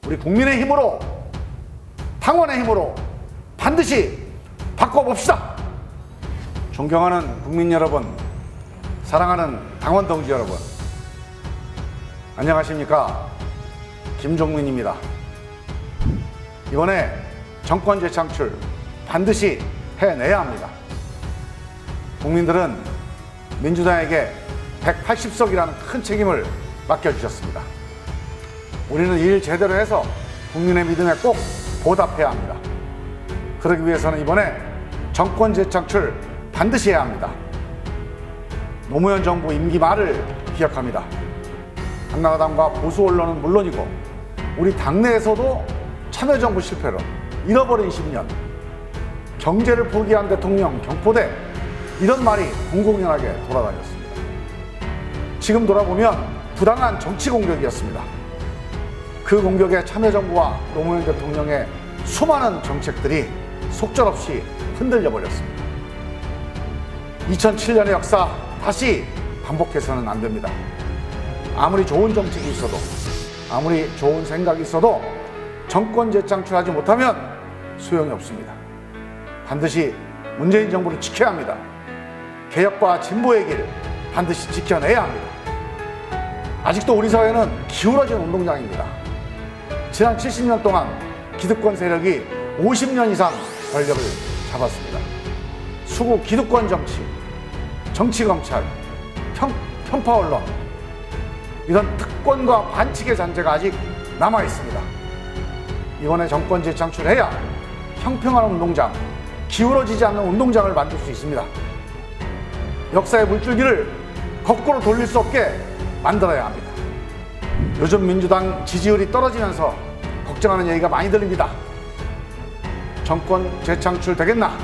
우리 국민의 힘으로, 당원의 힘으로 반드시 바꿔봅시다. 존경하는 국민 여러분, 사랑하는 당원 동지 여러분, 안녕하십니까? 김종민입니다. 이번에 정권 재창출 반드시 해내야 합니다. 국민들은 민주당에게 180석이라는 큰 책임을 맡겨주셨습니다. 우리는 일 제대로 해서 국민의 믿음에 꼭 보답해야 합니다. 그러기 위해서는 이번에 정권 재창출 반드시 해야 합니다. 노무현 정부 임기 말을 기억합니다. 한나라당과 보수 언론은 물론이고 우리 당내에서도 참여정부 실패로 잃어버린 10년, 경제를 포기한 대통령 경포대, 이런 말이 공공연하게 돌아다녔습니다. 지금 돌아보면 부당한 정치 공격이었습니다. 그 공격에 참여정부와 노무현 대통령의 수많은 정책들이 속절없이 흔들려 버렸습니다. 2007년의 역사 다시 반복해서는 안 됩니다. 아무리 좋은 정책이 있어도, 아무리 좋은 생각이 있어도 정권 재창출하지 못하면 소용이 없습니다. 반드시 문재인 정부를 지켜야 합니다. 개혁과 진보의 길 반드시 지켜내야 합니다. 아직도 우리 사회는 기울어진 운동장입니다. 지난 70년 동안 기득권 세력이 50년 이상 권력을 잡았습니다. 수구 기득권 정치, 정치검찰, 편파 언론, 이런 특권과 반칙의 잔재가 아직 남아 있습니다. 이번에 정권 재창출해야 평평한 운동장, 기울어지지 않는 운동장을 만들 수 있습니다. 역사의 물줄기를 거꾸로 돌릴 수 없게 만들어야 합니다. 요즘 민주당 지지율이 떨어지면서 걱정하는 얘기가 많이 들립니다. 정권 재창출 되겠나?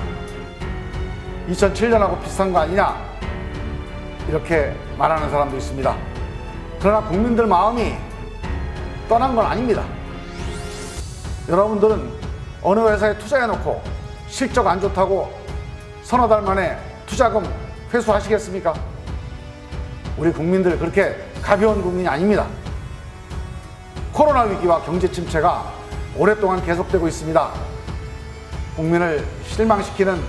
2007년하고 비슷한 거 아니냐? 이렇게 말하는 사람도 있습니다. 그러나 국민들 마음이 떠난 건 아닙니다. 여러분들은 어느 회사에 투자해놓고 실적 안 좋다고 서너 달 만에 투자금 회수하시겠습니까? 우리 국민들 그렇게 가벼운 국민이 아닙니다. 코로나 위기와 경제 침체가 오랫동안 계속되고 있습니다. 국민을 실망시키는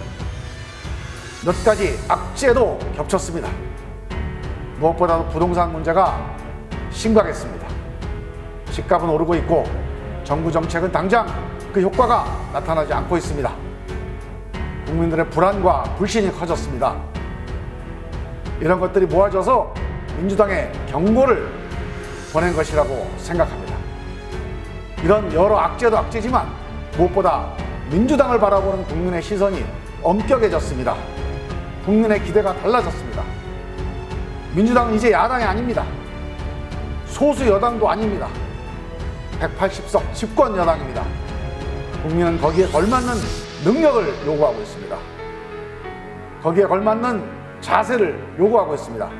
몇 가지 악재도 겹쳤습니다. 무엇보다도 부동산 문제가 심각했습니다. 집값은 오르고 있고 정부 정책은 당장 그 효과가 나타나지 않고 있습니다. 국민들의 불안과 불신이 커졌습니다. 이런 것들이 모아져서 민주당에 경고를 보낸 것이라고 생각합니다. 이런 여러 악재도 악재지만 무엇보다 민주당을 바라보는 국민의 시선이 엄격해졌습니다. 국민의 기대가 달라졌습니다. 민주당은 이제 야당이 아닙니다. 소수 여당도 아닙니다. 180석 집권 여당입니다. 국민은 거기에 걸맞는 능력을 요구하고 있습니다. 거기에 걸맞는 자세를 요구하고 있습니다.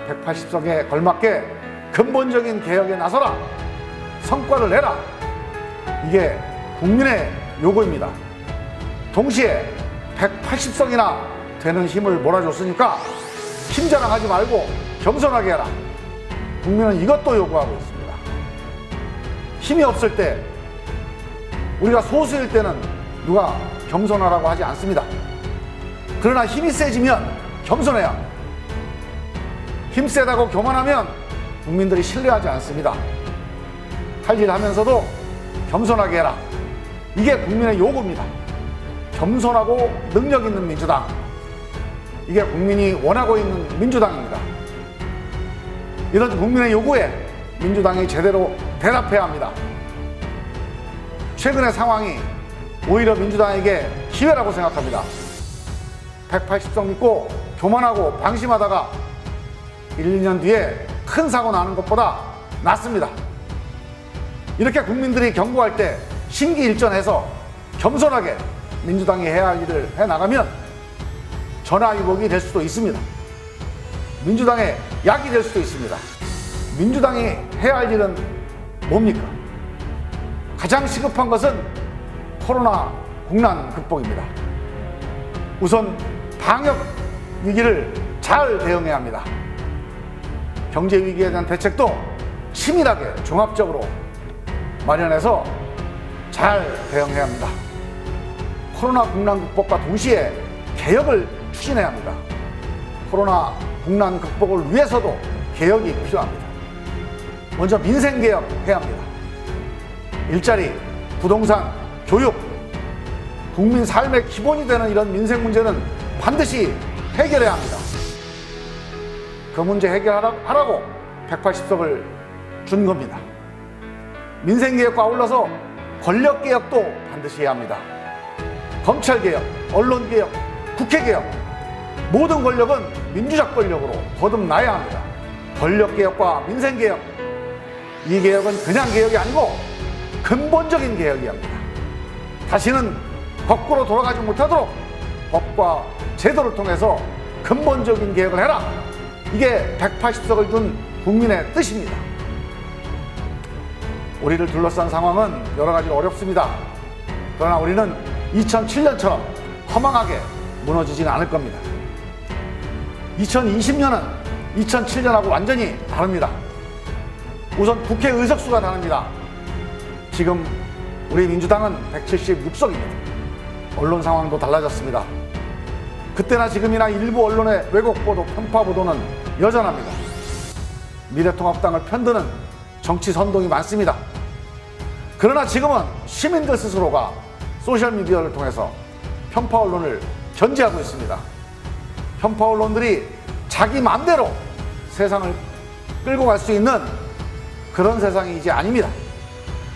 180석에 걸맞게 근본적인 개혁에 나서라. 성과를 내라. 이게 국민의 요구입니다. 동시에 180석이나 되는 힘을 몰아줬으니까 힘자랑하지 말고 겸손하게 해라. 국민은 이것도 요구하고 있습니다. 힘이 없을 때, 우리가 소수일 때는 누가 겸손하라고 하지 않습니다. 그러나 힘이 세지면 겸손해야 합니다. 힘 세다고 교만하면 국민들이 신뢰하지 않습니다. 할 일 하면서도 겸손하게 해라. 이게 국민의 요구입니다. 겸손하고 능력 있는 민주당. 이게 국민이 원하고 있는 민주당입니다. 이런 국민의 요구에 민주당이 제대로 대답해야 합니다. 최근의 상황이 오히려 민주당에게 기회라고 생각합니다. 180석 믿고 교만하고 방심하다가 1, 2년 뒤에 큰 사고 나는 것보다 낫습니다. 이렇게 국민들이 경고할 때 심기일전해서 겸손하게 민주당이 해야 할 일을 해나가면 전화위복이 될 수도 있습니다. 민주당의 약이 될 수도 있습니다. 민주당이 해야 할 일은 뭡니까? 가장 시급한 것은 코로나 국난 극복입니다. 우선 방역 위기를 잘 대응해야 합니다. 경제 위기에 대한 대책도 치밀하게 종합적으로 마련해서 잘 대응해야 합니다. 코로나 국난 극복과 동시에 개혁을 추진해야 합니다. 코로나 국난 극복을 위해서도 개혁이 필요합니다. 먼저 민생개혁 해야 합니다. 일자리, 부동산, 교육, 국민 삶의 기본이 되는 이런 민생 문제는 반드시 해결해야 합니다. 그 문제 해결하라고 180석을 준 겁니다. 민생개혁과 아울러서 권력개혁도 반드시 해야 합니다. 검찰개혁, 언론개혁, 국회개혁, 모든 권력은 민주적 권력으로 거듭나야 합니다. 권력개혁과 민생개혁, 이 개혁은 그냥 개혁이 아니고 근본적인 개혁이어야 합니다. 다시는 거꾸로 돌아가지 못하도록 법과 제도를 통해서 근본적인 개혁을 해라. 이게 180석을 준 국민의 뜻입니다. 우리를 둘러싼 상황은 여러 가지로 어렵습니다. 그러나 우리는 2007년처럼 허망하게 무너지지는 않을 겁니다. 2020년은 2007년하고 완전히 다릅니다. 우선 국회 의석수가 다릅니다. 지금 우리 민주당은 176석입니다. 언론 상황도 달라졌습니다. 그때나 지금이나 일부 언론의 왜곡 보도, 편파 보도는 여전합니다. 미래통합당을 편드는 정치 선동이 많습니다. 그러나 지금은 시민들 스스로가 소셜미디어를 통해서 편파 언론을 견제하고 있습니다. 편파 언론들이 자기 마음대로 세상을 끌고 갈 수 있는 그런 세상이 이제 아닙니다.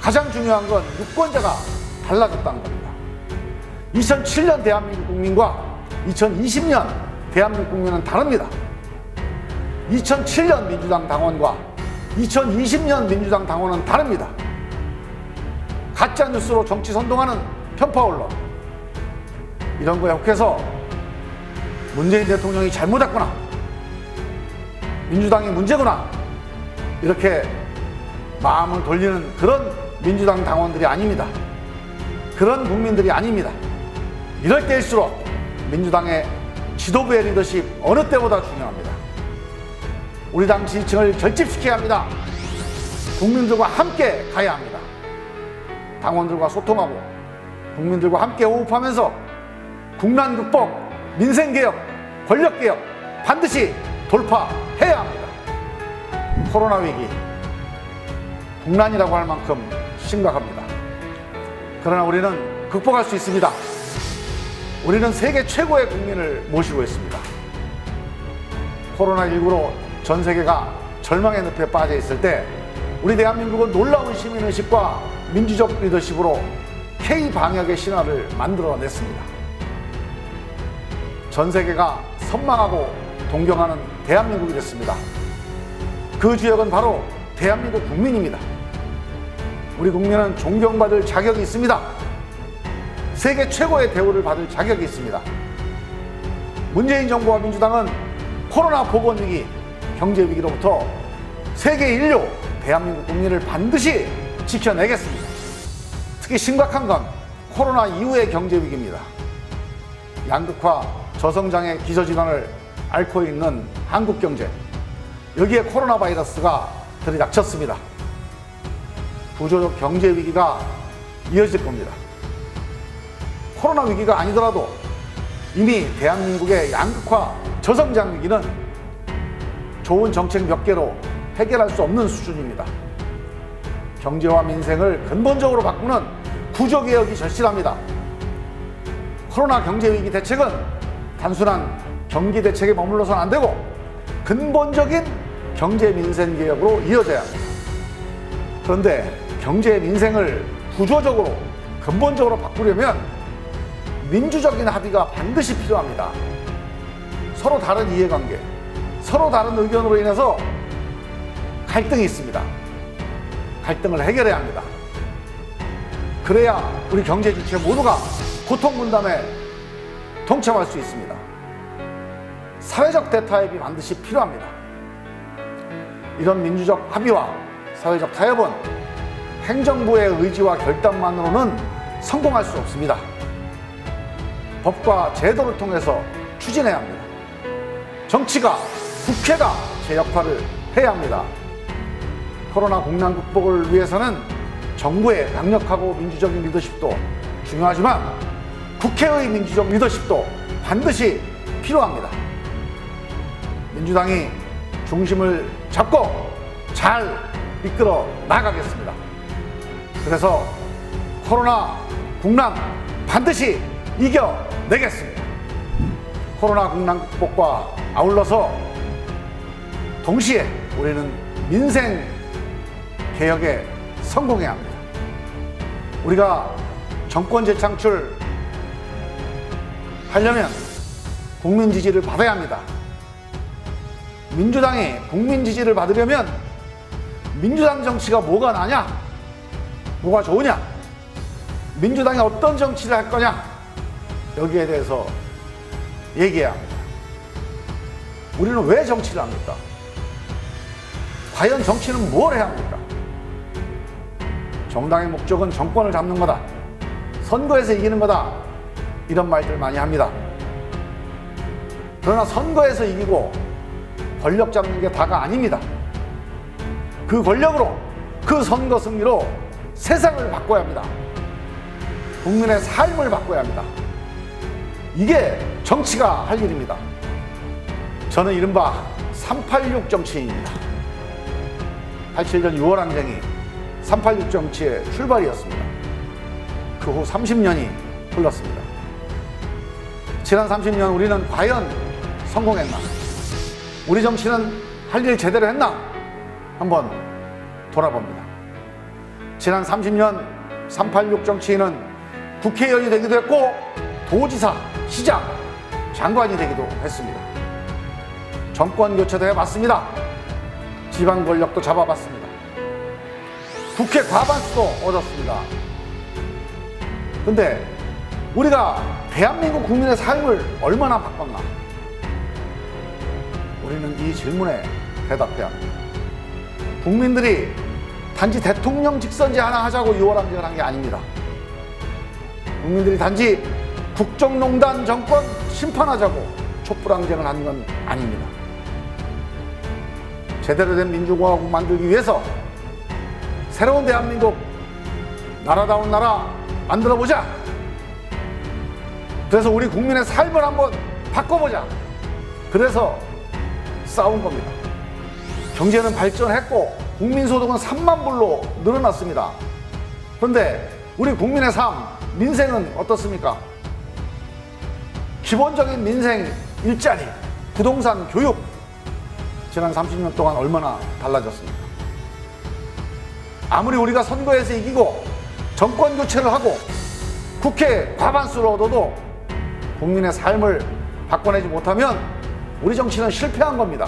가장 중요한 건 유권자가 달라졌다는 겁니다. 2007년 대한민국 국민과 2020년 대한민국 국민은 다릅니다. 2007년 민주당 당원과 2020년 민주당 당원은 다릅니다. 가짜뉴스로 정치 선동하는 편파 언론, 이런 거에 혹해서 문재인 대통령이 잘못했구나, 민주당이 문제구나, 이렇게 마음을 돌리는 그런 민주당 당원들이 아닙니다. 그런 국민들이 아닙니다. 이럴 때일수록 민주당의 지도부의 리더십 어느 때보다 중요합니다. 우리 당 지지층을 결집시켜야 합니다. 국민들과 함께 가야 합니다. 당원들과 소통하고 국민들과 함께 호흡하면서 국난 극복, 민생개혁, 권력개혁 반드시 돌파해야 합니다. 코로나 위기, 국난이라고 할 만큼 심각합니다. 그러나 우리는 극복할 수 있습니다. 우리는 세계 최고의 국민을 모시고 있습니다. 코로나19로 전 세계가 절망의 늪에 빠져 있을 때 우리 대한민국은 놀라운 시민의식과 민주적 리더십으로 K-방역의 신화를 만들어냈습니다. 전 세계가 선망하고 동경하는 대한민국이 됐습니다. 그 주역은 바로 대한민국 국민입니다. 우리 국민은 존경받을 자격이 있습니다. 세계 최고의 대우를 받을 자격이 있습니다. 문재인 정부와 민주당은 코로나 보건위기, 경제위기로부터 세계 인류, 대한민국 국민을 반드시 지켜내겠습니다. 특히 심각한 건 코로나 이후의 경제위기입니다. 양극화, 저성장의 기저질환을 앓고 있는 한국 경제, 여기에 코로나 바이러스가 들이닥쳤습니다. 구조적 경제 위기가 이어질 겁니다. 코로나 위기가 아니더라도 이미 대한민국의 양극화, 저성장 위기는 좋은 정책 몇 개로 해결할 수 없는 수준입니다. 경제와 민생을 근본적으로 바꾸는 구조개혁이 절실합니다. 코로나 경제위기 대책은 단순한 경기 대책에 머물러서는 안 되고 근본적인 경제 민생 개혁으로 이어져야 합니다. 그런데 경제 민생을 구조적으로 근본적으로 바꾸려면 민주적인 합의가 반드시 필요합니다. 서로 다른 이해관계, 서로 다른 의견으로 인해서 갈등이 있습니다. 갈등을 해결해야 합니다. 그래야 우리 경제 주체 모두가 고통 분담에 동참할 수 있습니다. 사회적 대타협이 반드시 필요합니다. 이런 민주적 합의와 사회적 타협은 행정부의 의지와 결단만으로는 성공할 수 없습니다. 법과 제도를 통해서 추진해야 합니다. 정치가, 국회가 제 역할을 해야 합니다. 코로나 국난 극복을 위해서는 정부의 강력하고 민주적인 리더십도 중요하지만 국회의 민주적 리더십도 반드시 필요합니다. 민주당이 중심을 잡고 잘 이끌어 나가겠습니다. 그래서 코로나 국난 반드시 이겨내겠습니다. 코로나 국난 극복과 아울러서 동시에 우리는 민생 개혁에 성공해야 합니다. 우리가 정권 재창출 하려면 국민 지지를 받아야 합니다. 민주당이 국민 지지를 받으려면 민주당 정치가 뭐가 나냐? 뭐가 좋으냐? 민주당이 어떤 정치를 할 거냐? 여기에 대해서 얘기해야 합니다. 우리는 왜 정치를 합니까? 과연 정치는 뭘 해야 합니까? 정당의 목적은 정권을 잡는 거다. 선거에서 이기는 거다. 이런 말들 많이 합니다. 그러나 선거에서 이기고 권력 잡는 게 다가 아닙니다. 그 권력으로, 그 선거 승리로 세상을 바꿔야 합니다. 국민의 삶을 바꿔야 합니다. 이게 정치가 할 일입니다. 저는 이른바 386 정치인입니다. 87년 6월 항쟁이 386 정치의 출발이었습니다. 그 후 30년이 흘렀습니다. 지난 30년 우리는 과연 성공했나? 우리 정치는 할 일 제대로 했나? 한번 돌아봅니다. 지난 30년 386 정치인은 국회의원이 되기도 했고 도지사, 시장, 장관이 되기도 했습니다. 정권 교체도 해봤습니다. 지방 권력도 잡아봤습니다. 국회 과반수도 얻었습니다. 근데 우리가 대한민국 국민의 삶을 얼마나 바꿨나? 우리는 이 질문에 대답해야 합니다. 국민들이 단지 대통령 직선제 하나 하자고 6월 항쟁을 한 게 아닙니다. 국민들이 단지 국정농단 정권 심판하자고 촛불 항쟁을 한 건 아닙니다. 제대로 된 민주공화국 만들기 위해서 새로운 대한민국, 나라다운 나라 만들어보자. 그래서 우리 국민의 삶을 한번 바꿔보자. 그래서 싸운 겁니다. 경제는 발전했고 국민소득은 3만 불로 늘어났습니다. 그런데 우리 국민의 삶, 민생은 어떻습니까? 기본적인 민생, 일자리, 부동산, 교육, 지난 30년 동안 얼마나 달라졌습니까? 아무리 우리가 선거에서 이기고 정권 교체를 하고 국회 과반수를 얻어도 국민의 삶을 바꿔내지 못하면 우리 정치는 실패한 겁니다.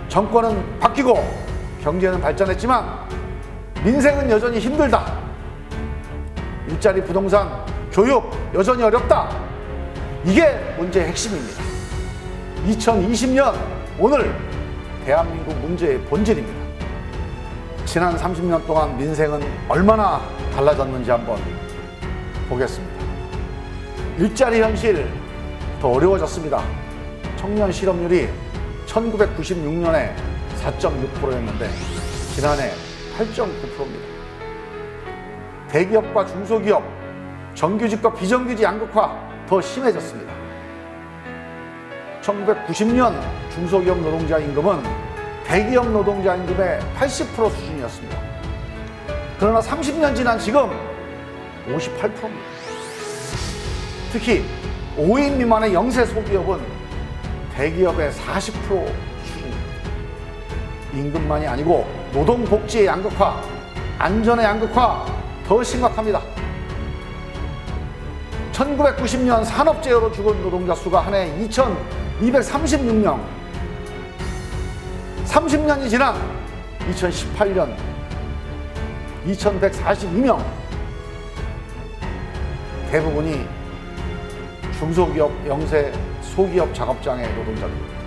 정권은 바뀌고 경제는 발전했지만 민생은 여전히 힘들다. 일자리, 부동산, 교육 여전히 어렵다. 이게 문제의 핵심입니다. 2020년 오늘 대한민국 문제의 본질입니다. 지난 30년 동안 민생은 얼마나 달라졌는지 한번 보겠습니다. 일자리 현실 더 어려워졌습니다. 청년 실업률이 1996년에 4.6%였는데 지난해 8.9%입니다. 대기업과 중소기업, 정규직과 비정규직 양극화 더 심해졌습니다. 1990년 중소기업 노동자 임금은 대기업 노동자 임금의 80% 수준이었습니다. 그러나 30년 지난 지금 58%입니다. 특히 5인 미만의 영세 소기업은 대기업의 40% 수준입니다. 임금만이 아니고 노동복지의 양극화, 안전의 양극화 더 심각합니다. 1990년 산업재해로 죽은 노동자 수가 한 해 2,236명, 30년이 지난 2018년 2,142명, 대부분이 중소기업, 영세, 소기업 작업장의 노동자들입니다.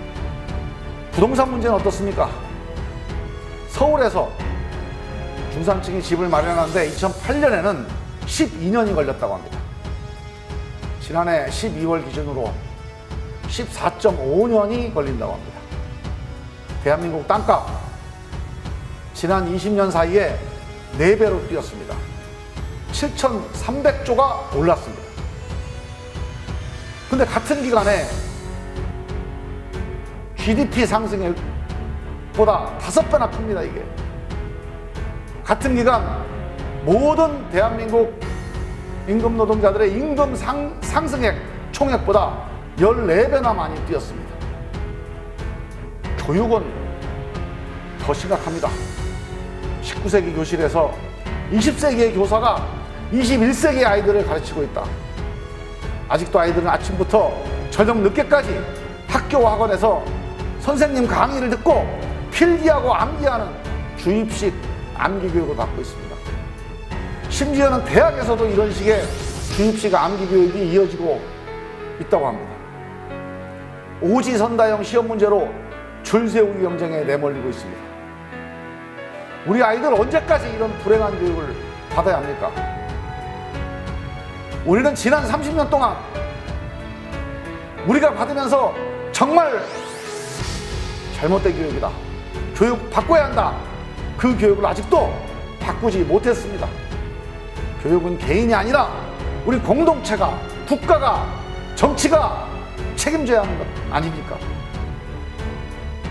부동산 문제는 어떻습니까? 서울에서 중산층이 집을 마련하는데 2008년에는 12년이 걸렸다고 합니다. 지난해 12월 기준으로 14.5년이 걸린다고 합니다. 대한민국 땅값 지난 20년 사이에 4배로 뛰었습니다. 7,300조가 올랐습니다. 근데 같은 기간에 GDP 상승액보다 5배나 큽니다, 이게. 같은 기간 모든 대한민국 임금 노동자들의 임금 상승액 총액보다 14배나 많이 뛰었습니다. 교육은 더 심각합니다. 19세기 교실에서 20세기의 교사가 21세기의 아이들을 가르치고 있다. 아직도 아이들은 아침부터 저녁 늦게까지 학교와 학원에서 선생님 강의를 듣고 필기하고 암기하는 주입식 암기 교육을 받고 있습니다. 심지어는 대학에서도 이런 식의 주입식 암기 교육이 이어지고 있다고 합니다. 오지선다형 시험 문제로 줄 세우기 경쟁에 내몰리고 있습니다. 우리 아이들 언제까지 이런 불행한 교육을 받아야 합니까? 우리는 지난 30년 동안 우리가 받으면서 정말 잘못된 교육이다, 교육 바꿔야 한다, 그 교육을 아직도 바꾸지 못했습니다. 교육은 개인이 아니라 우리 공동체가, 국가가, 정치가 책임져야 하는 것 아닙니까?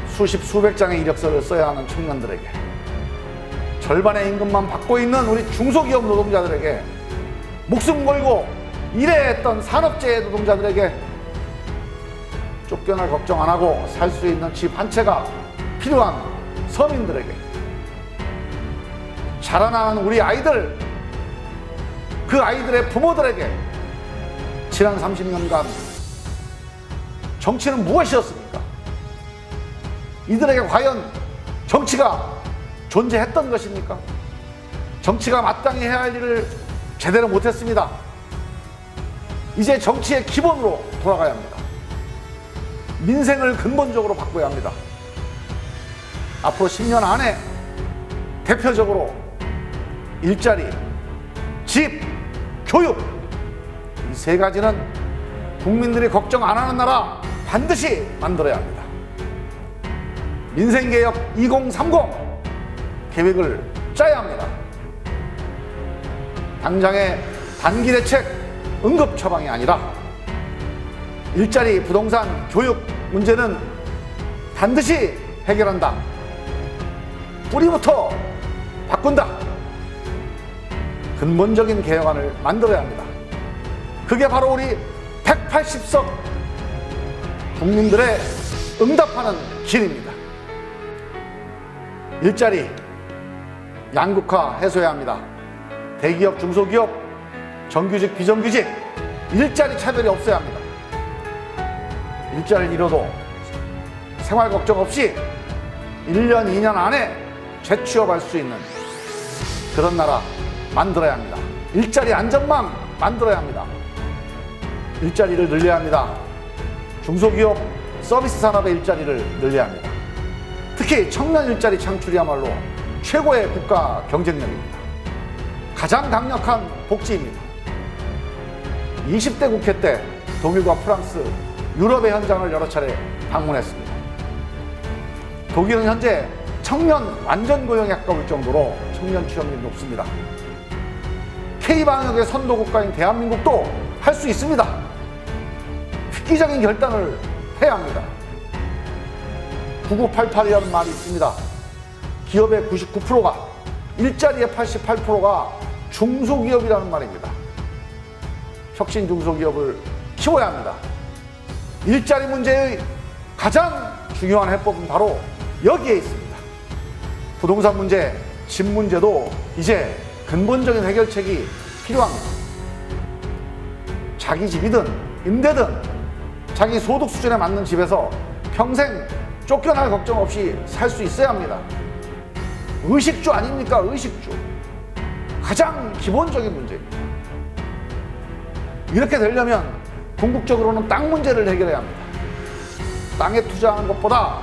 수십 수백 장의 이력서를 써야 하는 청년들에게, 절반의 임금만 받고 있는 우리 중소기업 노동자들에게, 목숨 걸고 일해야 했던 산업재해 노동자들에게, 쫓겨날 걱정 안 하고 살 수 있는 집 한 채가 필요한 서민들에게, 자라나는 우리 아이들, 그 아이들의 부모들에게 지난 30년간 정치는 무엇이었습니까? 이들에게 과연 정치가 존재했던 것입니까? 정치가 마땅히 해야 할 일을 제대로 못했습니다. 이제 정치의 기본으로 돌아가야 합니다. 민생을 근본적으로 바꿔야 합니다. 앞으로 10년 안에 대표적으로 일자리, 집, 교육, 이 세 가지는 국민들이 걱정 안 하는 나라 반드시 만들어야 합니다. 민생개혁 2030 계획을 짜야 합니다. 당장의 단기 대책, 응급 처방이 아니라 일자리, 부동산, 교육 문제는 반드시 해결한다. 뿌리부터 바꾼다. 근본적인 개혁안을 만들어야 합니다. 그게 바로 우리 180석 국민들의 응답하는 길입니다. 일자리 양극화 해소해야 합니다. 대기업, 중소기업, 정규직, 비정규직, 일자리 차별이 없어야 합니다. 일자리를 잃어도 생활 걱정 없이 1년, 2년 안에 재취업할 수 있는 그런 나라 만들어야 합니다. 일자리 안전망 만들어야 합니다. 일자리를 늘려야 합니다. 중소기업, 서비스 산업의 일자리를 늘려야 합니다. 특히 청년 일자리 창출이야말로 최고의 국가 경쟁력입니다. 가장 강력한 복지입니다. 20대 국회 때 독일과 프랑스, 유럽의 현장을 여러 차례 방문했습니다. 독일은 현재 청년 완전 고용에 가까울 정도로 청년 취업률이 높습니다. K방역의 선도국가인 대한민국도 할 수 있습니다. 획기적인 결단을 해야 합니다. 9988이라는 말이 있습니다. 기업의 99%가, 일자리의 88%가 중소기업이라는 말입니다. 혁신 중소기업을 키워야 합니다. 일자리 문제의 가장 중요한 해법은 바로 여기에 있습니다. 부동산 문제, 집 문제도 이제 근본적인 해결책이 필요합니다. 자기 집이든 임대든 자기 소득 수준에 맞는 집에서 평생 쫓겨날 걱정 없이 살 수 있어야 합니다. 의식주 아닙니까? 의식주. 가장 기본적인 문제입니다. 이렇게 되려면 궁극적으로는 땅 문제를 해결해야 합니다. 땅에 투자하는 것보다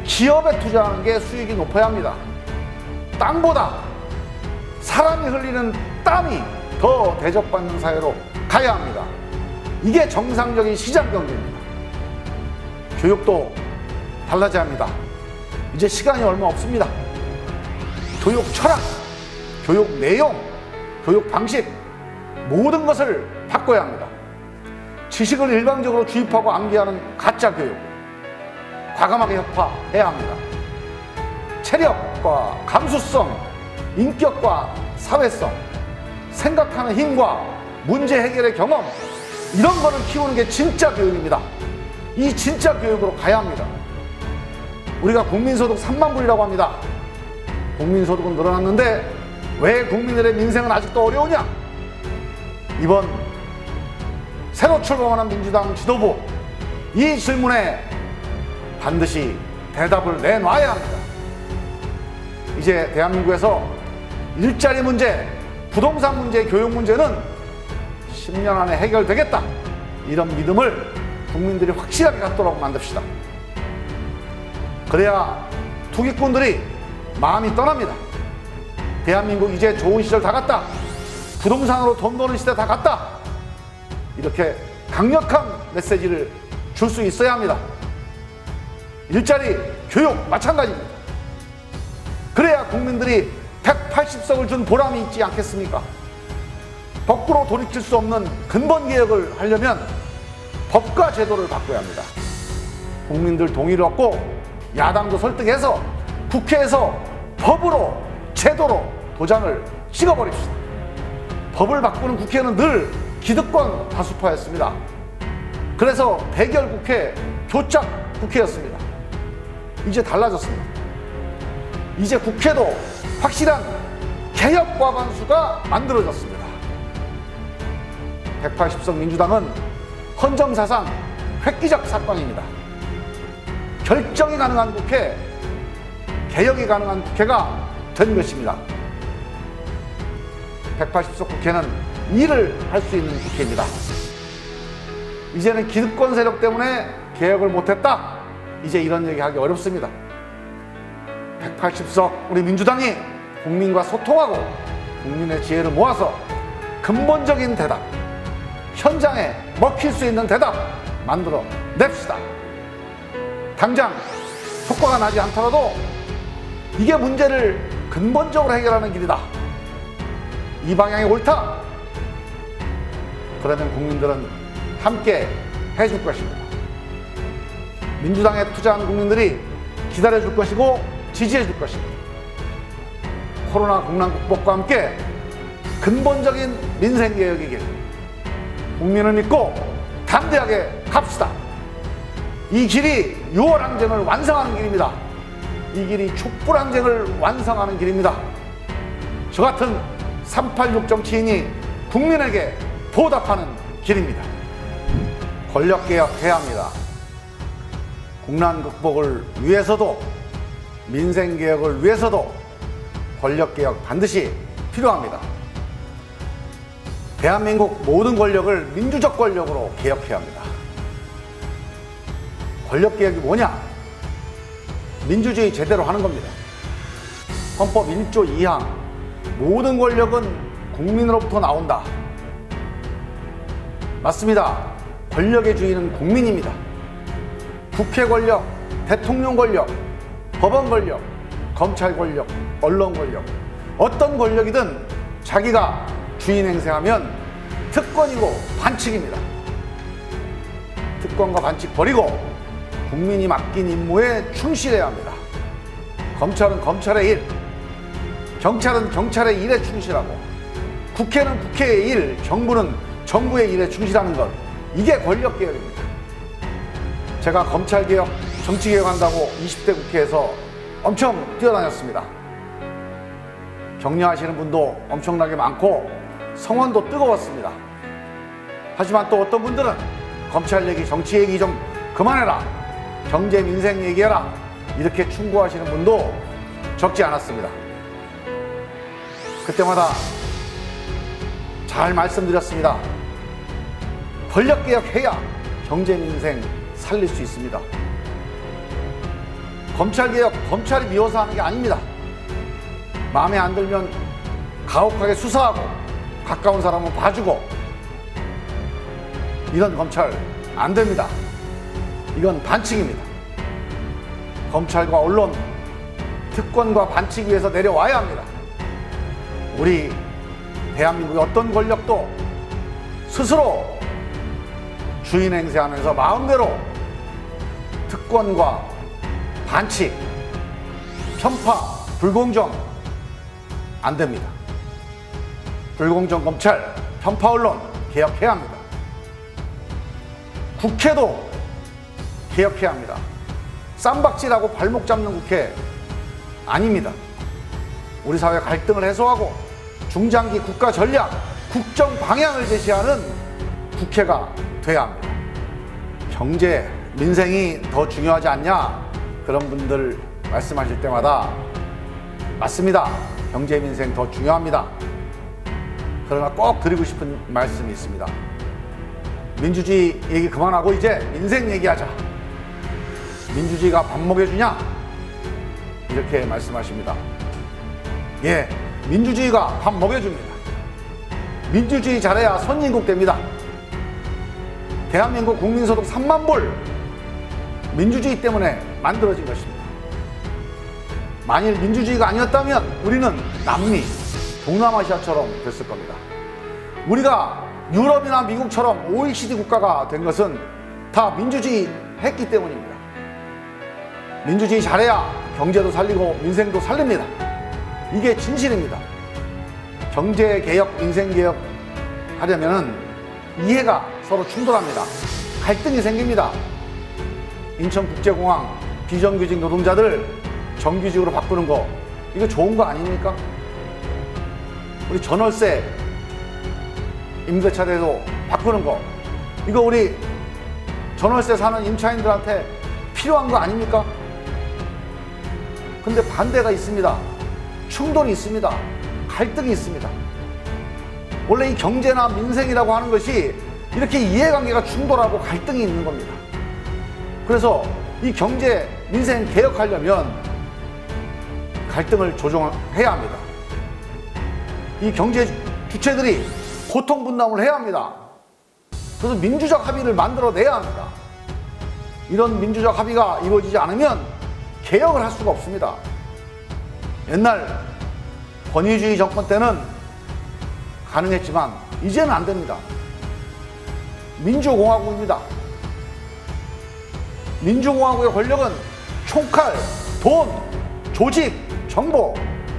기업에 투자하는 게 수익이 높아야 합니다. 땅보다 사람이 흘리는 땀이 더 대접받는 사회로 가야 합니다. 이게 정상적인 시장 경제입니다. 교육도 달라져야 합니다. 이제 시간이 얼마 없습니다. 교육 철학, 교육 내용, 교육 방식 모든 것을 바꿔야 합니다. 지식을 일방적으로 주입하고 암기하는 가짜 교육 과감하게 혁파해야 합니다. 체력과 감수성, 인격과 사회성, 생각하는 힘과 문제 해결의 경험, 이런 거를 키우는 게 진짜 교육입니다. 이 진짜 교육으로 가야 합니다. 우리가 국민소득 3만 불이라고 합니다. 국민소득은 늘어났는데 왜 국민들의 민생은 아직도 어려우냐? 이번 새로 출범하는 민주당 지도부, 이 질문에 반드시 대답을 내놔야 합니다. 이제 대한민국에서 일자리 문제, 부동산 문제, 교육 문제는 10년 안에 해결되겠다, 이런 믿음을 국민들이 확실하게 갖도록 만듭시다. 그래야 투기꾼들이 마음이 떠납니다. 대한민국 이제 좋은 시절 다 갔다, 부동산으로 돈 버는 시대 다 갔다, 이렇게 강력한 메시지를 줄 수 있어야 합니다. 일자리, 교육 마찬가지입니다. 그래야 국민들이 180석을 준 보람이 있지 않겠습니까? 거꾸로 돌이킬 수 없는 근본 개혁을 하려면 법과 제도를 바꿔야 합니다. 국민들 동의를 얻고 야당도 설득해서 국회에서 법으로, 제도로 도장을 찍어버립시다. 법을 바꾸는 국회는 늘 기득권 다수파였습니다. 그래서 대결 국회, 교착 국회였습니다. 이제 달라졌습니다. 이제 국회도 확실한 개혁 과반수가 만들어졌습니다. 180석 민주당은 헌정사상 획기적 사건입니다. 결정이 가능한 국회, 개혁이 가능한 국회가 된 것입니다. 180석 국회는 일을 할 수 있는 국회입니다. 이제는 기득권 세력 때문에 개혁을 못했다, 이제 이런 얘기하기 어렵습니다. 180석 우리 민주당이 국민과 소통하고 국민의 지혜를 모아서 근본적인 대답, 현장에 먹힐 수 있는 대답 만들어 냅시다. 당장 효과가 나지 않더라도 이게 문제를 근본적으로 해결하는 길이다, 이 방향이 옳다, 그러면 국민들은 함께 해줄 것입니다. 민주당에 투자한 국민들이 기다려줄 것이고 지지해줄 것입니다. 코로나 국난 극복과 함께 근본적인 민생개혁의 길, 국민을 믿고 담대하게 갑시다. 이 길이 6월 항쟁을 완성하는 길입니다. 이 길이 촛불항쟁을 완성하는 길입니다. 저 같은 386 정치인이 국민에게 보답하는 길입니다. 권력개혁해야 합니다. 국난 극복을 위해서도, 민생개혁을 위해서도 권력개혁 반드시 필요합니다. 대한민국 모든 권력을 민주적 권력으로 개혁해야 합니다. 권력개혁이 뭐냐? 민주주의 제대로 하는 겁니다. 헌법 1조 2항 모든 권력은 국민으로부터 나온다. 맞습니다. 권력의 주인은 국민입니다. 국회 권력, 대통령 권력, 법원 권력, 검찰 권력, 언론 권력, 어떤 권력이든 자기가 주인 행세하면 특권이고 반칙입니다. 특권과 반칙 버리고 국민이 맡긴 임무에 충실해야 합니다. 검찰은 검찰의 일, 경찰은 경찰의 일에 충실하고, 국회는 국회의 일, 정부는 정부의 일에 충실하는 것, 이게 권력개혁입니다. 제가 검찰개혁, 정치개혁한다고 20대 국회에서 엄청 뛰어다녔습니다. 격려하시는 분도 엄청나게 많고 성원도 뜨거웠습니다. 하지만 또 어떤 분들은 검찰 얘기, 정치 얘기 좀 그만해라, 경제 민생 얘기해라, 이렇게 충고하시는 분도 적지 않았습니다. 그때마다 잘 말씀드렸습니다. 권력개혁해야 경제 민생 살릴 수 있습니다. 검찰개혁, 검찰이 미워서 하는 게 아닙니다. 마음에 안 들면 가혹하게 수사하고 가까운 사람은 봐주고, 이런 검찰 안 됩니다. 이건 반칙입니다. 검찰과 언론, 특권과 반칙 위에서 내려와야 합니다. 우리 대한민국의 어떤 권력도 스스로 주인 행세하면서 마음대로 특권과 반칙, 편파, 불공정 안 됩니다. 불공정 검찰, 편파 언론 개혁해야 합니다. 국회도 개혁해야 합니다. 쌈박질하고 발목 잡는 국회 아닙니다. 우리 사회 갈등을 해소하고 중장기 국가 전략, 국정 방향을 제시하는 국회가 돼야 합니다. 경제, 민생이 더 중요하지 않냐? 그런 분들 말씀하실 때마다 맞습니다. 경제, 민생 더 중요합니다. 그러나 꼭 드리고 싶은 말씀이 있습니다. 민주주의 얘기 그만하고 이제 민생 얘기하자. 민주주의가 밥 먹여주냐? 이렇게 말씀하십니다. 예, 민주주의가 밥 먹여줍니다. 민주주의 잘해야 선진국 됩니다. 대한민국 국민소득 3만 불 민주주의 때문에 만들어진 것입니다. 만일 민주주의가 아니었다면 우리는 남미, 동남아시아처럼 됐을 겁니다. 우리가 유럽이나 미국처럼 OECD 국가가 된 것은 다 민주주의 했기 때문입니다. 민주주의 잘해야 경제도 살리고 민생도 살립니다. 이게 진실입니다. 경제개혁, 민생개혁 하려면 이해가 서로 충돌합니다. 갈등이 생깁니다. 인천국제공항 비정규직 노동자들 정규직으로 바꾸는 거 이거 좋은 거 아닙니까? 우리 전월세 임대차 대도 바꾸는 거 이거 우리 전월세 사는 임차인들한테 필요한 거 아닙니까? 근데 반대가 있습니다. 충돌이 있습니다. 갈등이 있습니다. 원래 이 경제나 민생이라고 하는 것이 이렇게 이해관계가 충돌하고 갈등이 있는 겁니다. 그래서 이 경제, 민생 개혁하려면 갈등을 조정해야 합니다. 이 경제 주체들이 고통 분담을 해야 합니다. 그래서 민주적 합의를 만들어내야 합니다. 이런 민주적 합의가 이루어지지 않으면 개혁을 할 수가 없습니다. 옛날 권위주의 정권 때는 가능했지만 이제는 안 됩니다. 민주공화국입니다. 민주공화국의 권력은 총칼, 돈, 조직, 정보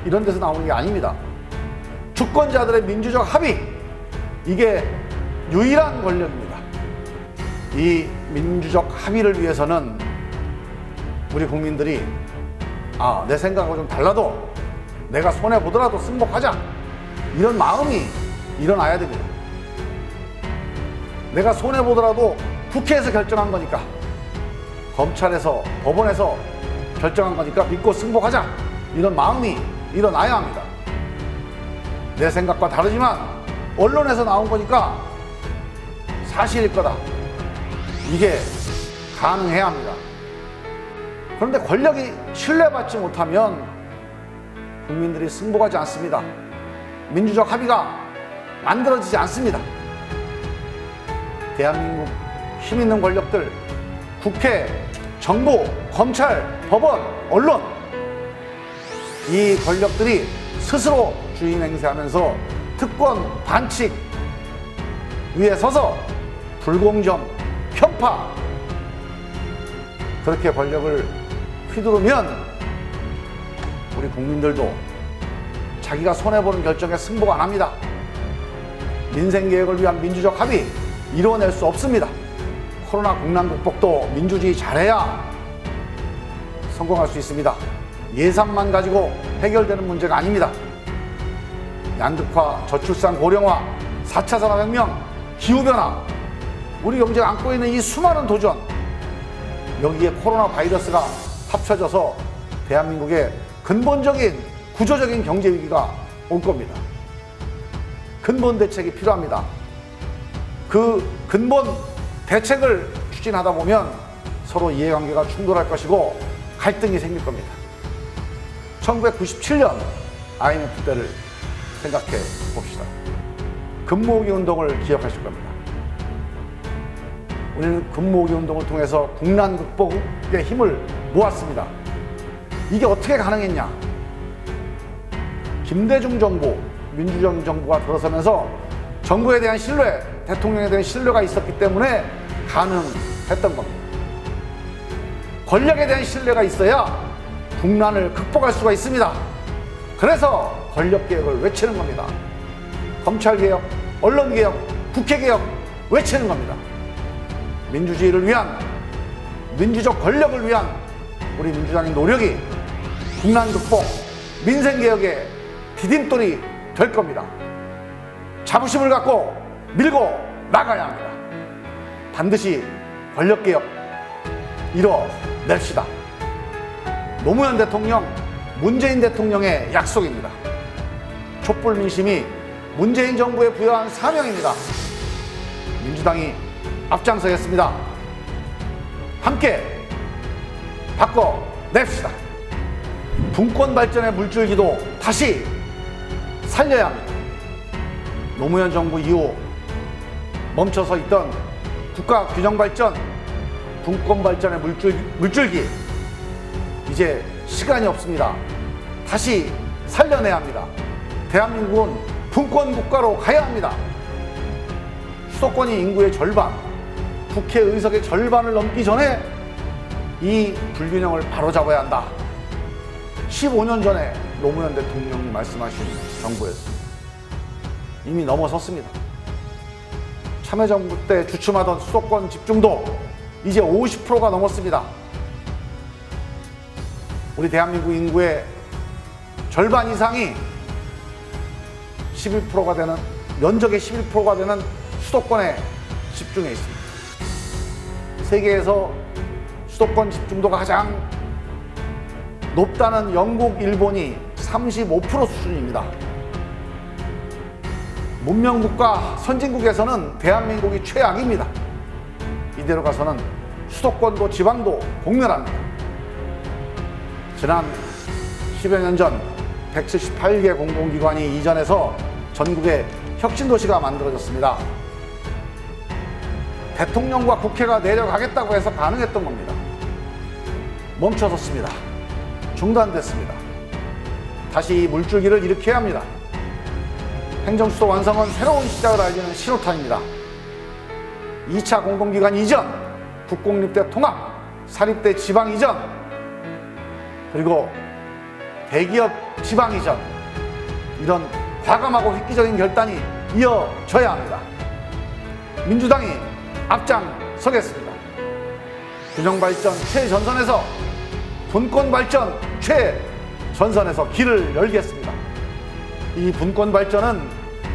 이런 데서 나오는 게 아닙니다. 주권자들의 민주적 합의 이게 유일한 권력입니다. 이 민주적 합의를 위해서는 우리 국민들이 내 생각하고 좀 달라도 내가 손해보더라도 승복하자 이런 마음이 일어나야 됩니다. 내가 손해보더라도 국회에서 결정한 거니까 검찰에서 법원에서 결정한 거니까 믿고 승복하자 이런 마음이 일어나야 합니다. 내 생각과 다르지만 언론에서 나온 거니까 사실일 거다 이게 가능해야 합니다. 그런데 권력이 신뢰받지 못하면 국민들이 승복하지 않습니다. 민주적 합의가 만들어지지 않습니다. 대한민국 힘 있는 권력들, 국회, 정부, 검찰, 법원, 언론 이 권력들이 스스로 주인 행세하면서 특권, 반칙 위에 서서 불공정, 편파 그렇게 권력을 휘두르면 우리 국민들도 자기가 손해보는 결정에 승복 안 합니다. 민생개혁을 위한 민주적 합의 이뤄낼 수 없습니다. 코로나 국난 극복도 민주주의 잘해야 성공할 수 있습니다. 예산만 가지고 해결되는 문제가 아닙니다. 양극화, 저출산, 고령화, 4차 산업혁명, 기후변화 우리 경제가 안고 있는 이 수많은 도전 여기에 코로나 바이러스가 합쳐져서 대한민국의 근본적인 구조적인 경제 위기가 올 겁니다. 근본 대책이 필요합니다. 그 근본 대책을 추진하다 보면 서로 이해관계가 충돌할 것이고 갈등이 생길 겁니다. 1997년 IMF 때를 생각해 봅시다. 금모으기 운동을 기억하실 겁니다. 우리는 금모으기 운동을 통해서 국난 극복의 힘을 모았습니다. 이게 어떻게 가능했냐? 김대중 정부 민주적 정부가 들어서면서 정부에 대한 신뢰, 대통령에 대한 신뢰가 있었기 때문에 가능했던 겁니다. 권력에 대한 신뢰가 있어야 국난을 극복할 수가 있습니다. 그래서 권력개혁을 외치는 겁니다. 검찰개혁, 언론개혁, 국회개혁 외치는 겁니다. 민주주의를 위한, 민주적 권력을 위한 우리 민주당의 노력이 국난 극복, 민생개혁의 디딤돌이 될 겁니다. 자부심을 갖고 밀고 나가야 합니다. 반드시 권력개혁 이뤄냅시다. 노무현 대통령, 문재인 대통령의 약속입니다. 촛불 민심이 문재인 정부에 부여한 사명입니다. 민주당이 앞장서겠습니다. 함께 바꿔냅시다. 분권 발전의 물줄기도 다시 살려야 합니다. 노무현 정부 이후 멈춰서 있던 국가 균형 발전, 분권 발전의 물줄기 이제 시간이 없습니다. 다시 살려내야 합니다. 대한민국은 분권 국가로 가야 합니다. 수도권이 인구의 절반, 국회의석의 절반을 넘기 전에 이 불균형을 바로잡아야 한다. 15년 전에 노무현 대통령이 말씀하신 정부였습니다. 이미 넘어섰습니다. 참여정부 때 주춤하던 수도권 집중도 이제 50%가 넘었습니다. 우리 대한민국 인구의 절반 이상이 11%가 되는, 면적의 11%가 되는 수도권에 집중해 있습니다. 세계에서 수도권 집중도가 가장 높다는 영국, 일본이 35% 수준입니다. 문명국가, 선진국에서는 대한민국이 최악입니다. 이대로 가서는 수도권도 지방도 공멸합니다. 지난 10여 년 전 178개 공공기관이 이전해서 전국에 혁신도시가 만들어졌습니다. 대통령과 국회가 내려가겠다고 해서 가능했던 겁니다. 멈춰섰습니다. 중단됐습니다. 다시 이 물줄기를 일으켜야 합니다. 행정수도 완성은 새로운 시작을 알리는 신호탄입니다. 2차 공공기관 이전, 국공립대 통합, 사립대 지방 이전, 그리고 대기업 지방 이전, 이런 과감하고 획기적인 결단이 이어져야 합니다. 민주당이 앞장서겠습니다. 균형발전 최전선에서, 분권발전 최전선에서 길을 열겠습니다. 이 분권발전은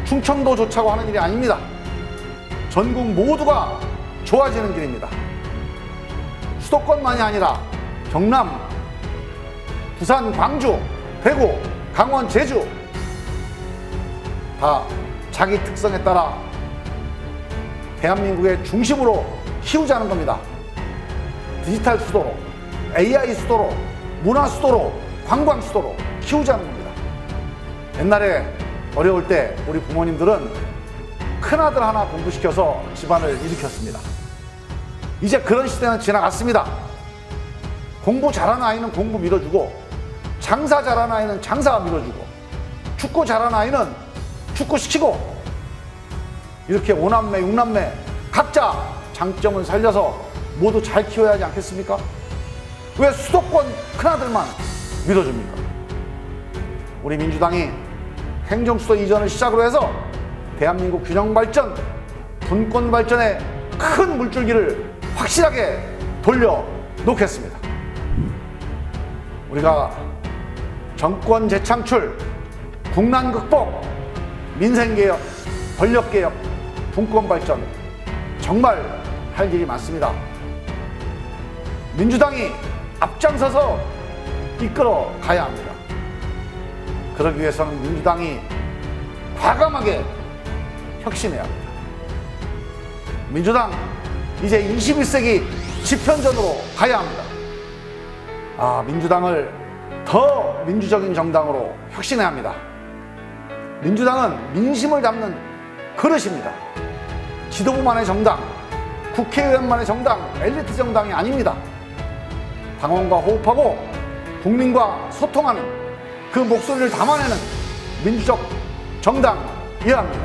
충청도 좋자고 하는 일이 아닙니다. 전국 모두가 좋아지는 길입니다. 수도권만이 아니라 경남, 부산, 광주, 대구, 강원, 제주 다 자기 특성에 따라 대한민국의 중심으로 키우자는 겁니다. 디지털 수도로, AI 수도로, 문화 수도로, 관광 수도로 키우자는 겁니다. 옛날에 어려울 때 우리 부모님들은 큰아들 하나 공부시켜서 집안을 일으켰습니다. 이제 그런 시대는 지나갔습니다. 공부 잘하는 아이는 공부 밀어주고, 장사 잘하는 아이는 장사 밀어주고, 축구 잘하는 아이는 축구 시키고, 이렇게 5남매, 6남매 각자 장점을 살려서 모두 잘 키워야 하지 않겠습니까? 왜 수도권 큰아들만 밀어줍니까? 우리 민주당이 행정수도 이전을 시작으로 해서 대한민국 균형발전, 분권발전의 큰 물줄기를 확실하게 돌려놓겠습니다. 우리가 정권 재창출, 국난 극복, 민생개혁, 권력개혁, 분권발전 정말 할 일이 많습니다. 민주당이 앞장서서 이끌어 가야 합니다. 그러기 위해서는 민주당이 과감하게 혁신해야 합니다. 민주당 이제 21세기 집현전으로 가야 합니다. 민주당을 더 민주적인 정당으로 혁신해야 합니다. 민주당은 민심을 담는 그릇입니다. 지도부만의 정당, 국회의원만의 정당, 엘리트 정당이 아닙니다. 당원과 호흡하고 국민과 소통하는, 그 목소리를 담아내는 민주적 정당이어야 합니다.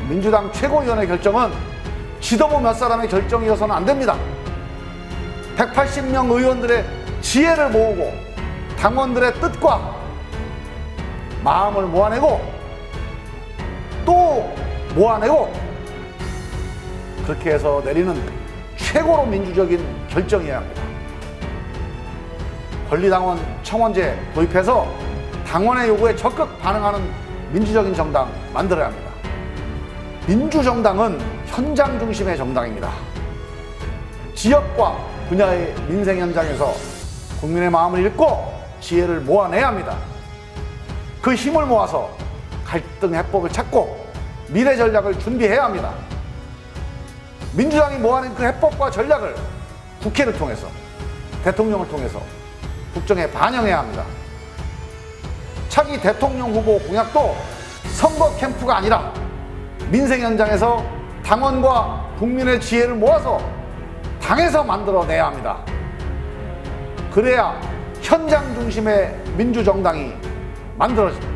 민주당 최고위원회 결정은 지도부 몇 사람의 결정이어서는 안 됩니다. 180명 의원들의 지혜를 모으고 당원들의 뜻과 마음을 모아내고 또 모아내고 그렇게 해서 내리는 최고로 민주적인 결정이어야 합니다. 권리당원 청원제 도입해서 당원의 요구에 적극 반응하는 민주적인 정당 만들어야 합니다. 민주정당은 현장 중심의 정당입니다. 지역과 분야의 민생 현장에서 국민의 마음을 읽고 지혜를 모아내야 합니다. 그 힘을 모아서 갈등 해법을 찾고 미래 전략을 준비해야 합니다. 민주당이 모아낸 그 해법과 전략을 국회를 통해서 대통령을 통해서 국정에 반영해야 합니다. 차기 대통령 후보 공약도 선거 캠프가 아니라 민생 현장에서 당원과 국민의 지혜를 모아서 당에서 만들어내야 합니다. 그래야 현장 중심의 민주정당이 만들어집니다.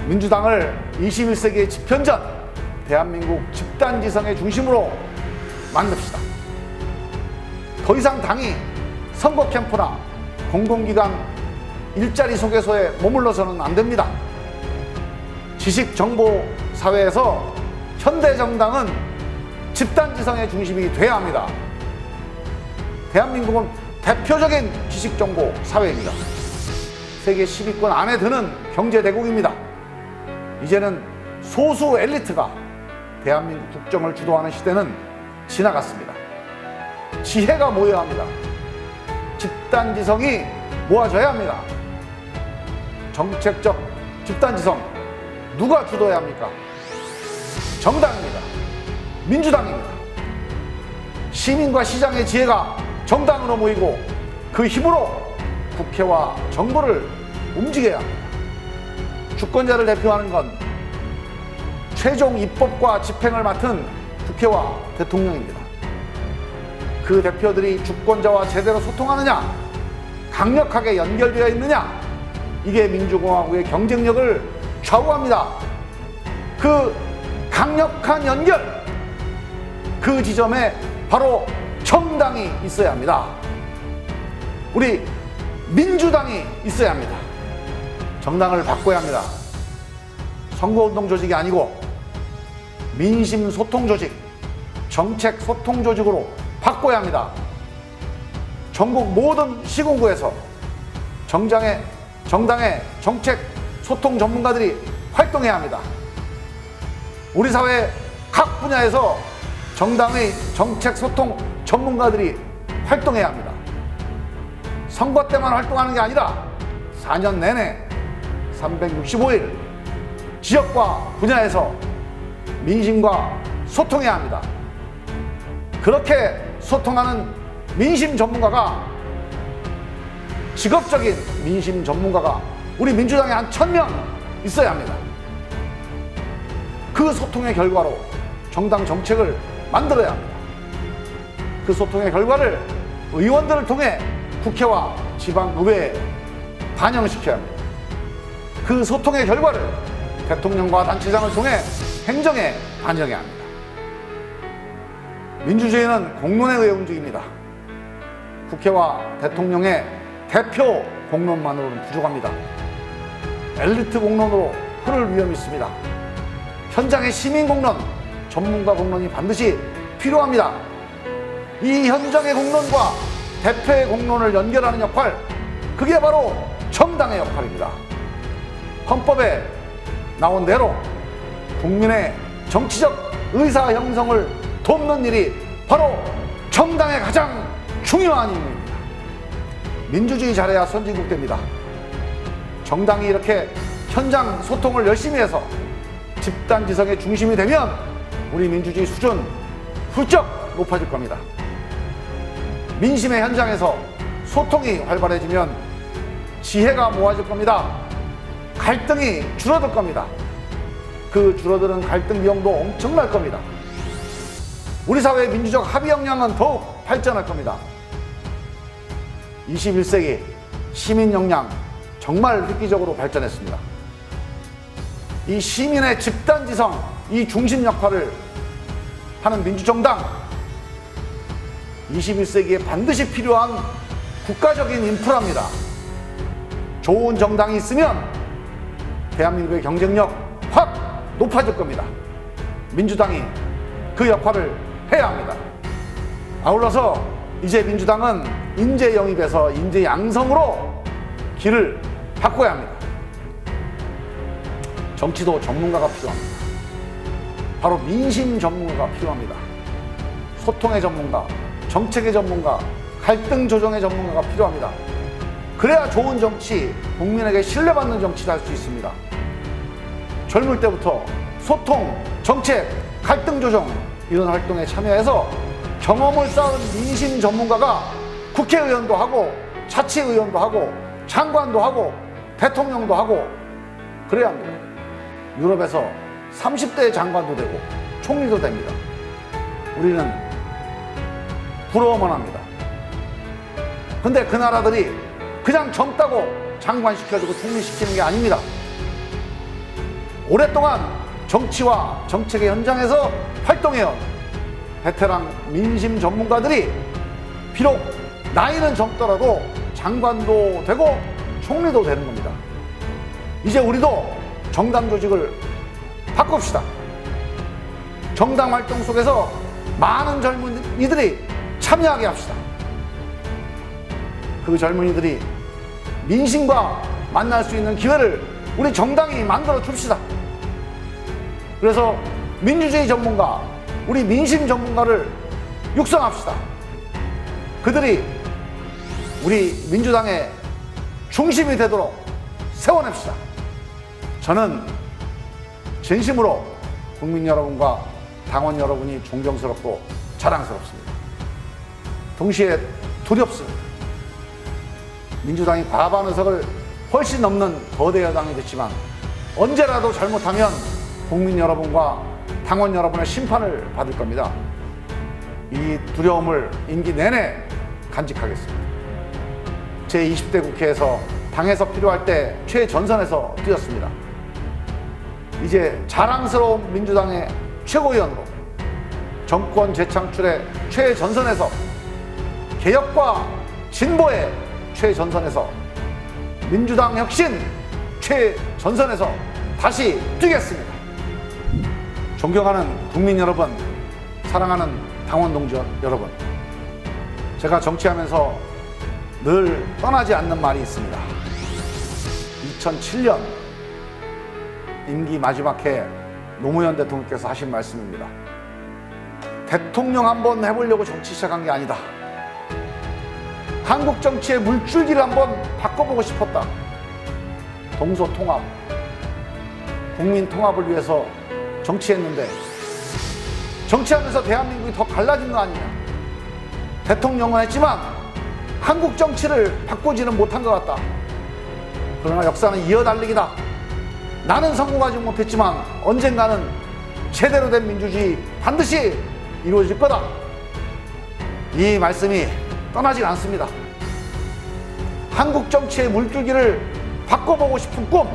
민주당을 21세기의 집현전, 대한민국 집단지성의 중심으로 만듭시다. 더 이상 당이 선거 캠프나 공공기관 일자리 소개소에 머물러서는 안 됩니다. 지식정보사회에서 현대정당은 집단지성의 중심이 돼야 합니다. 대한민국은 대표적인 지식정보사회입니다. 세계 10위권 안에 드는 경제대국입니다. 이제는 소수 엘리트가 대한민국 국정을 주도하는 시대는 지나갔습니다. 지혜가 모여야 합니다. 집단지성이 모아져야 합니다. 정책적 집단지성 누가 주도해야 합니까? 정당입니다. 민주당입니다. 시민과 시장의 지혜가 정당으로 모이고 그 힘으로 국회와 정부를 움직여야 합니다. 주권자를 대표하는 건 최종 입법과 집행을 맡은 국회와 대통령입니다. 그 대표들이 주권자와 제대로 소통하느냐, 강력하게 연결되어 있느냐, 이게 민주공화국의 경쟁력을 좌우합니다. 그 강력한 연결, 그 지점에 바로 정당이 있어야 합니다. 우리 민주당이 있어야 합니다. 정당을 바꿔야 합니다. 선거운동 조직이 아니고 민심 소통 조직, 정책 소통 조직으로 바꿔야 합니다. 전국 모든 시군구에서 정당의 정책 소통 전문가들이 활동해야 합니다. 우리 사회 각 분야에서 정당의 정책 소통 전문가들이 활동해야 합니다. 선거 때만 활동하는 게 아니라 4년 내내 365일 지역과 분야에서 민심과 소통해야 합니다. 그렇게 소통하는 민심 전문가가, 직업적인 민심 전문가가 우리 민주당에 한 1000명 있어야 합니다. 그 소통의 결과로 정당 정책을 만들어야 합니다. 그 소통의 결과를 의원들을 통해 국회와 지방의회에 반영시켜야 합니다. 그 소통의 결과를 대통령과 단체장을 통해 행정에 반영해야 합니다. 민주주의는 공론에 의해 움직입니다. 국회와 대통령의 대표 공론만으로는 부족합니다. 엘리트 공론으로 흐를 위험이 있습니다. 현장의 시민 공론, 전문가 공론이 반드시 필요합니다. 이 현장의 공론과 대표의 공론을 연결하는 역할, 그게 바로 정당의 역할입니다. 헌법에 나온 대로 국민의 정치적 의사 형성을 돕는 일이 바로 정당의 가장 중요한 임무입니다. 민주주의 잘해야 선진국 됩니다. 정당이 이렇게 현장 소통을 열심히 해서 집단지성의 중심이 되면 우리 민주주의 수준 훌쩍 높아질 겁니다. 민심의 현장에서 소통이 활발해지면 지혜가 모아질 겁니다. 갈등이 줄어들 겁니다. 그 줄어드는 갈등 비용도 엄청날 겁니다. 우리 사회의 민주적 합의 역량은 더욱 발전할 겁니다. 21세기 시민 역량 정말 획기적으로 발전했습니다. 이 시민의 집단지성, 이 중심 역할을 하는 민주정당, 21세기에 반드시 필요한 국가적인 인프라입니다. 좋은 정당이 있으면 대한민국의 경쟁력 확 높아질 겁니다. 민주당이 그 역할을 해야 합니다. 아울러서 이제 민주당은 인재 영입에서 인재 양성으로 길을 바꿔야 합니다. 정치도 전문가가 필요합니다. 바로 민심 전문가가 필요합니다. 소통의 전문가, 정책의 전문가, 갈등 조정의 전문가가 필요합니다. 그래야 좋은 정치, 국민에게 신뢰받는 정치를 할 수 있습니다. 젊을 때부터 소통, 정책, 갈등 조정 이런 활동에 참여해서 경험을 쌓은 민심 전문가가 국회의원도 하고 자치의원도 하고 장관도 하고 대통령도 하고 그래야 합니다. 유럽에서 30대 장관도 되고 총리도 됩니다. 우리는 부러워만 합니다. 근데 그 나라들이 그냥 젊다고 장관 시켜주고 총리 시키는 게 아닙니다. 오랫동안 정치와 정책의 현장에서 활동해온 베테랑 민심 전문가들이 비록 나이는 젊더라도 장관도 되고 총리도 되는 겁니다. 이제 우리도 정당 조직을 바꿉시다. 정당 활동 속에서 많은 젊은이들이 참여하게 합시다. 그 젊은이들이 민심과 만날 수 있는 기회를 우리 정당이 만들어 줍시다. 그래서 민주주의 전문가, 우리 민심 전문가를 육성합시다. 그들이 우리 민주당의 중심이 되도록 세워냅시다. 저는 진심으로 국민 여러분과 당원 여러분이 존경스럽고 자랑스럽습니다. 동시에 두렵습니다. 민주당이 과반 의석을 훨씬 넘는 거대 여당이 됐지만 언제라도 잘못하면 국민 여러분과 당원 여러분의 심판을 받을 겁니다. 이 두려움을 임기 내내 간직하겠습니다. 제20대 국회에서 당에서 필요할 때 최전선에서 뛰었습니다. 이제 자랑스러운 민주당의 최고위원으로 정권 재창출의 최전선에서 개혁과 진보의 최전선에서 민주당 혁신 최전선에서 다시 뛰겠습니다. 존경하는 국민 여러분, 사랑하는 당원 동지 여러분, 제가 정치하면서 늘 떠나지 않는 말이 있습니다. 2007년 임기 마지막 해 노무현 대통령께서 하신 말씀입니다. 대통령 한번 해보려고 정치 시작한 게 아니다. 한국 정치의 물줄기를 한번 바꿔보고 싶었다. 동서통합, 국민 통합을 위해서 정치했는데 정치하면서 대한민국이 더 갈라진 거 아니냐. 대통령은 했지만 한국 정치를 바꾸지는 못한 것 같다. 그러나 역사는 이어달리기다. 나는 성공하지 못했지만 언젠가는 제대로 된 민주주의 반드시 이루어질 거다. 이 말씀이 떠나질 않습니다. 한국 정치의 물줄기를 바꿔보고 싶은 꿈,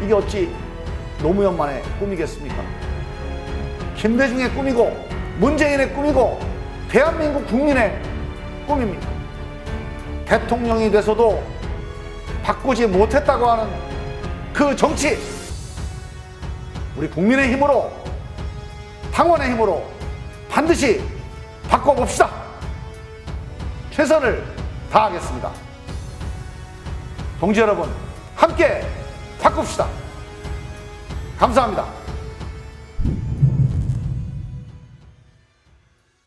이게 어찌 노무현만의 꿈이겠습니까? 김대중의 꿈이고 문재인의 꿈이고 대한민국 국민의 꿈입니다. 대통령이 돼서도 바꾸지 못했다고 하는 그 정치, 우리 국민의 힘으로, 당원의 힘으로 반드시 바꿔봅시다. 최선을 다하겠습니다. 동지 여러분, 함께 바꿉시다. 감사합니다.